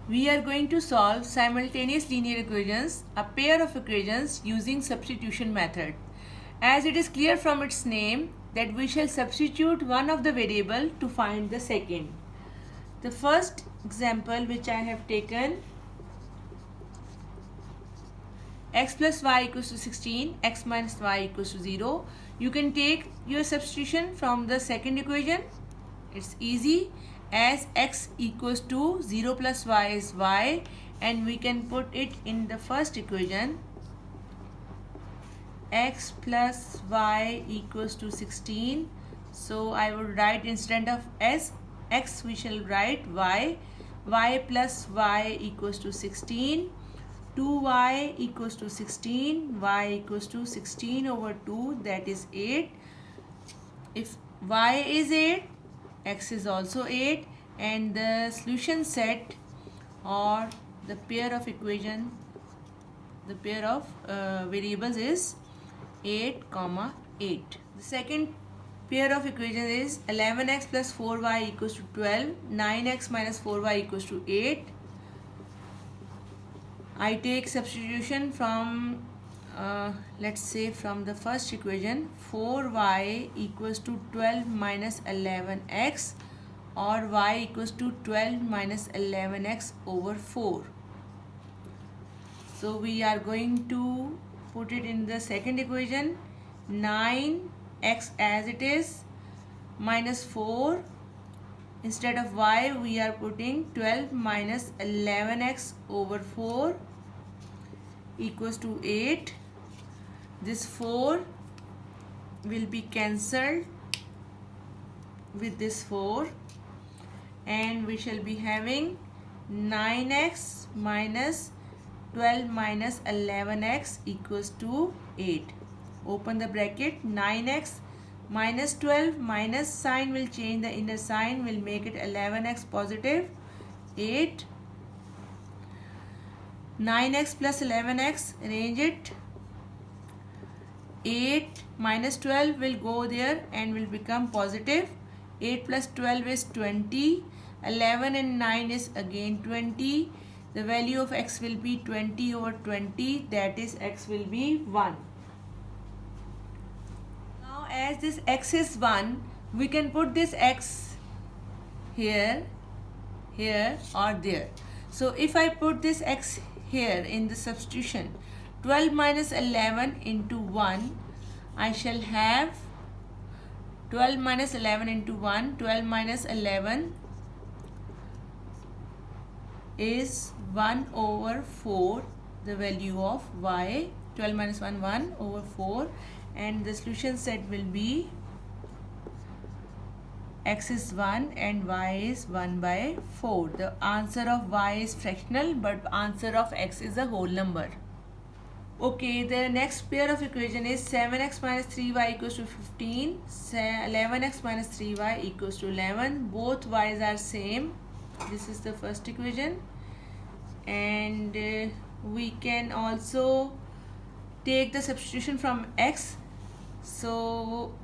We are going to solve simultaneous linear equations, a pair of equations using substitution method. As it is clear from its name that we shall substitute one of the variable to find the second. The first example which I have taken, x plus y equals to 16, x minus y equals to 0. You can take your substitution from the second equation. It's easy, as x equals to 0 plus y is y, and we can put it in the first equation. X plus y equals to 16. So I would write, instead of x we shall write y. Y plus y equals to 16. 2y equals to 16. Y equals to 16 over 2, that is 8. If y is 8, x is also 8, and the solution set or the pair of equation, the pair of variables is 8, 8. The second pair of equations is 11x plus 4y equals to 12, 9x minus 4y equals to 8. I take substitution from let's say from the first equation. 4y equals to 12 minus 11x, or y equals to 12 minus 11x over 4. So we are going to put it in the second equation. 9x as it is, minus 4. Instead of y we are putting 12 minus 11x over 4 equals to 8. This 4 will be cancelled with this 4, and we shall be having 9x minus 12 minus 11x equals to 8. Open the bracket. 9x minus 12, minus sign will change the inner sign, will make it 11x positive. 8. 9x plus 11x, arrange it. 8 minus 12 will go there and will become positive. 8 plus 12 is 20. 11 and 9 is again 20. The value of x will be 20 over 20, that is x will be 1. Now as this x is 1, we can put this x here, here or there. So if I put this x here in the substitution, 12 minus 11 into 1, I shall have 12 minus 11 into 1. 12 minus 11 is 1 over 4, the value of y. 12 minus 1, 1 over 4, and the solution set will be x is 1 and y is 1 by 4. The answer of y is fractional, but answer of x is a whole number. Okay, the next pair of equation is 7x minus 3y equals to 15, 11x minus 3y equals to 11. Both y's are same. This is the first equation, and we can also take the substitution from x. So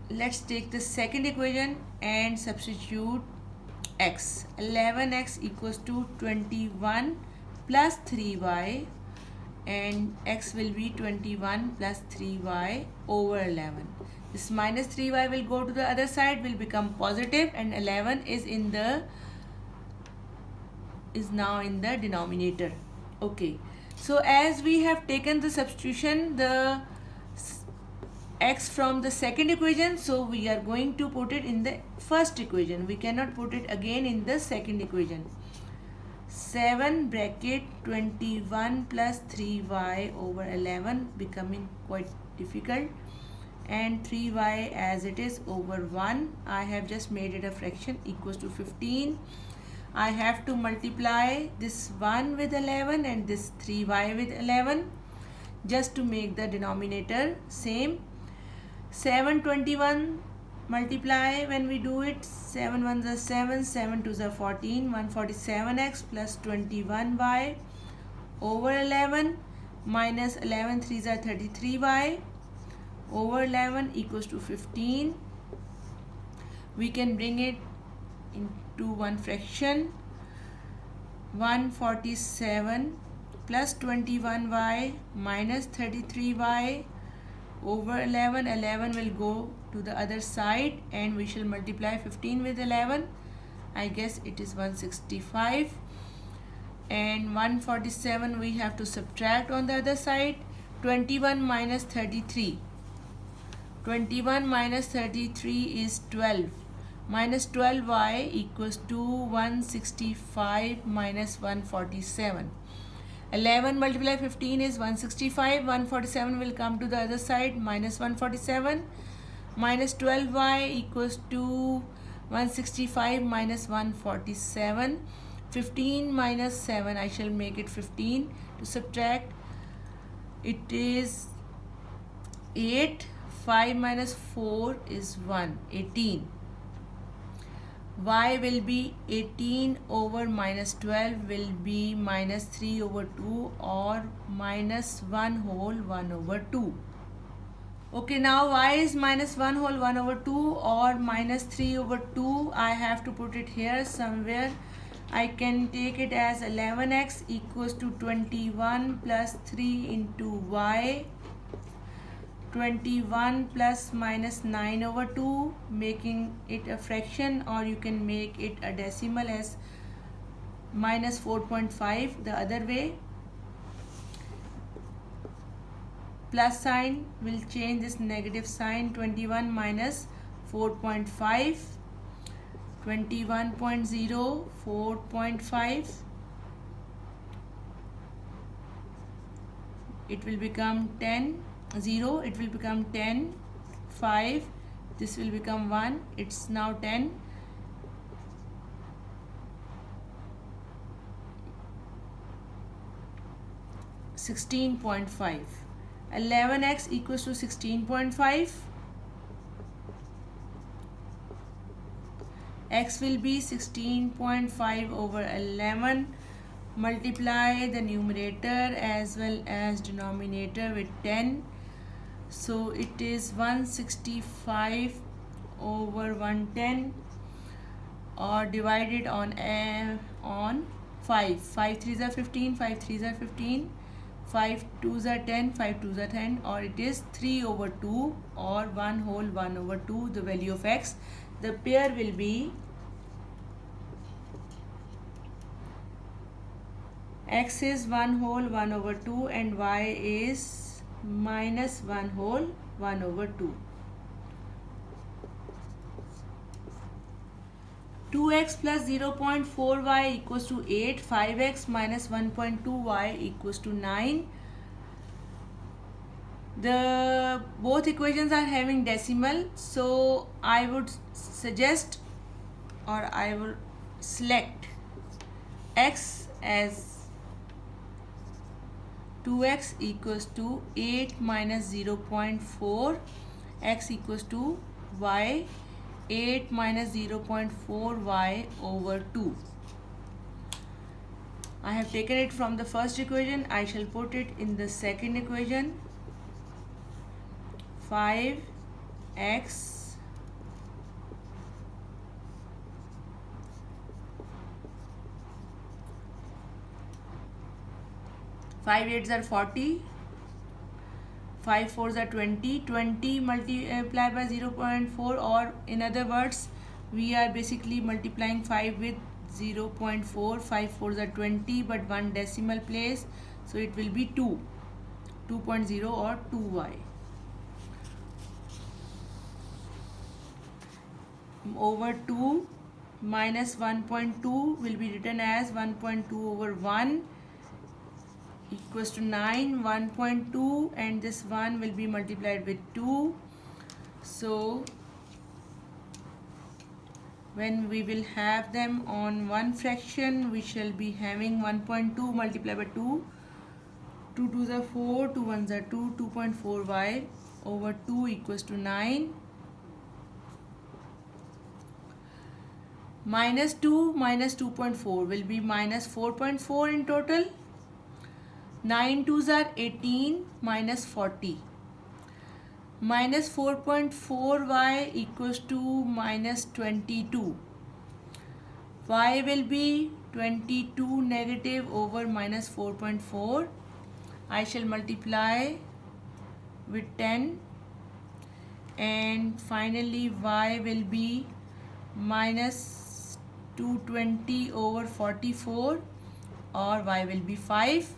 let's take the second equation and substitute x. 11x equals to 21 plus 3y, and x will be 21 plus 3y over 11. This minus 3y will go to the other side, will become positive, and 11 is now in the denominator. Okay, so as we have taken the substitution, the x from the second equation, so we are going to put it in the first equation. We cannot put it again in the second equation. 7 bracket 21 plus 3y over 11, becoming quite difficult, and 3y as it is over 1. I have just made it a fraction, equals to 15. I have to multiply this 1 with 11 and this 3y with 11 just to make the denominator same. 721 multiply, when we do it, 7 1s are 7, 7 2s are 14, 147x plus 21y over 11 minus 11 3s are 33y over 11 equals to 15. We can bring it into one fraction. 147 plus 21y minus 33y over 11. 11 will go to the other side and we shall multiply 15 with 11. I guess it is 165. And 147 we have to subtract on the other side. 21 minus 33. 21 minus 33 is 12. Minus 12y equals to 165 minus 147. 11 multiplied 15 is 165. 147 will come to the other side, minus 147. Minus 12y equals to 165 minus 147. 15 minus 7, I shall make it 15 to subtract. It is 8. 5 minus 4 is 1, 18. Y will be 18 over minus 12 will be minus 3 over 2 or minus 1 whole 1 over 2. Okay, now y is minus 1 whole 1 over 2 or minus 3 over 2. I have to put it here somewhere. I can take it as 11x equals to 21 plus 3 into y. 21 plus minus 9 over 2, making it a fraction, or you can make it a decimal as minus 4.5 the other way. Plus sign will change this negative sign. 21 minus 4.5, 21.0, 4.5. It will become 10. 0, it will become 10, 5, this will become 1, it's now 10. $16.5. 11x equals to 16.5. X will be 16.5 over 11. Multiply the numerator as well as denominator with 10. So it is 165 over 110, or divided on 5. 5 3s are 15, 5 3s are 15, 5 2s are 10, 5 2s are 10, or it is 3 over 2 or 1 whole 1 over 2, the value of x. The pair will be x is 1 whole 1 over 2 and y is minus 1 whole 1 over 2. 2x plus 0.4y equals to 8. 5x minus 1.2y equals to 9. The both equations are having decimal, so I would suggest, or I will select x as 2x equals to 8 minus 0.4, x equals to y, 8 minus 0.4y over 2. I have taken it from the first equation. I shall put it in the second equation. 5x 5 8s are 40, 5 4s are 20, 20 multiplied by 0.4, or in other words, we are basically multiplying 5 with 0.4, 5 4s are 20, but one decimal place, so it will be 2, 2.0 or 2y. Over 2 minus 1.2 will be written as 1.2 over 1 equals to 9. 1.2 and this 1 will be multiplied with 2. So when we will have them on one fraction, we shall be having 1.2 multiplied by 2. 2 2s are 4, 2 1s are 2, 2.4y over 2 equals to 9. Minus 2 minus 2.4 will be minus 4.4 in total. 9 2s are 18 minus 40. Minus 4.4y equals to minus 22. Y will be 22 negative over minus 4.4. I shall multiply with 10, and finally y will be minus 220 over 44, or y will be 5.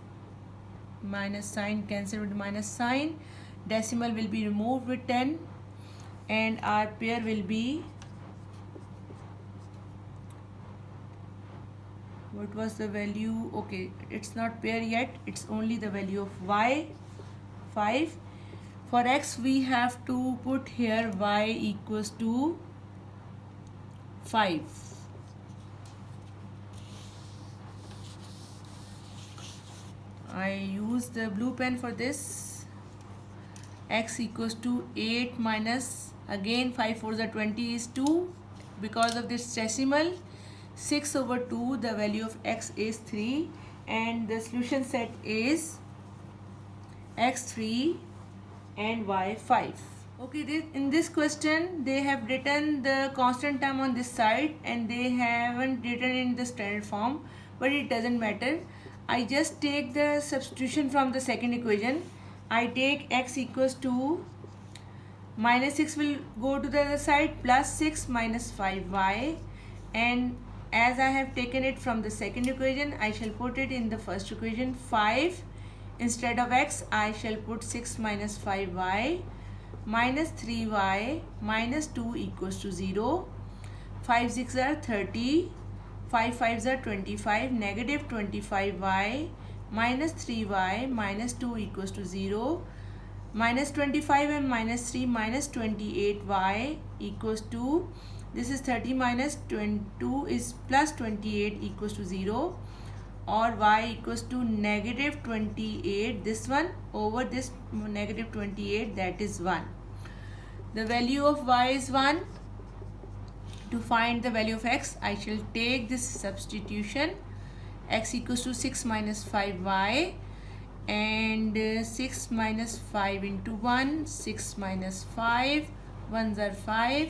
Minus sign cancel with minus sign, decimal will be removed with 10, and our pair will be, what was the value? Okay, it's not pair yet, it's only the value of y, 5. For x we have to put here y equals to 5. I use the blue pen for this. X equals to 8 minus, again 5 4s are 20 is 2. Because of this decimal, 6 over 2, the value of x is 3, and the solution set is x 3 and y 5. Okay, in this question they have written the constant term on this side and they haven't written in the standard form, but it doesn't matter. I just take the substitution from the second equation. I take x equals to minus 6 will go to the other side, plus 6 minus 5y, and as I have taken it from the second equation, I shall put it in the first equation. 5 instead of x, I shall put 6 minus 5y minus 3y minus 2 equals to 0. 5 6 are 30. 5 5s are 25, negative 25y minus 3y minus 2 equals to 0. Minus 25 and minus 3 minus 28y equals to, this is 30 minus 22 is plus 28 equals to 0, or y equals to negative 28, this one over this negative 28, that is 1. The value of y is 1. To find the value of x, I shall take this substitution. X equals to 6 minus 5y, and 6 minus 5 into 1, 6 minus 5, 1s are 5,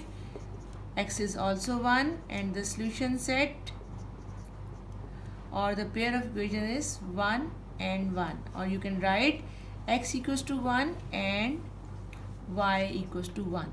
x is also 1, and the solution set or the pair of equation is 1 and 1, or you can write x equals to 1 and y equals to 1.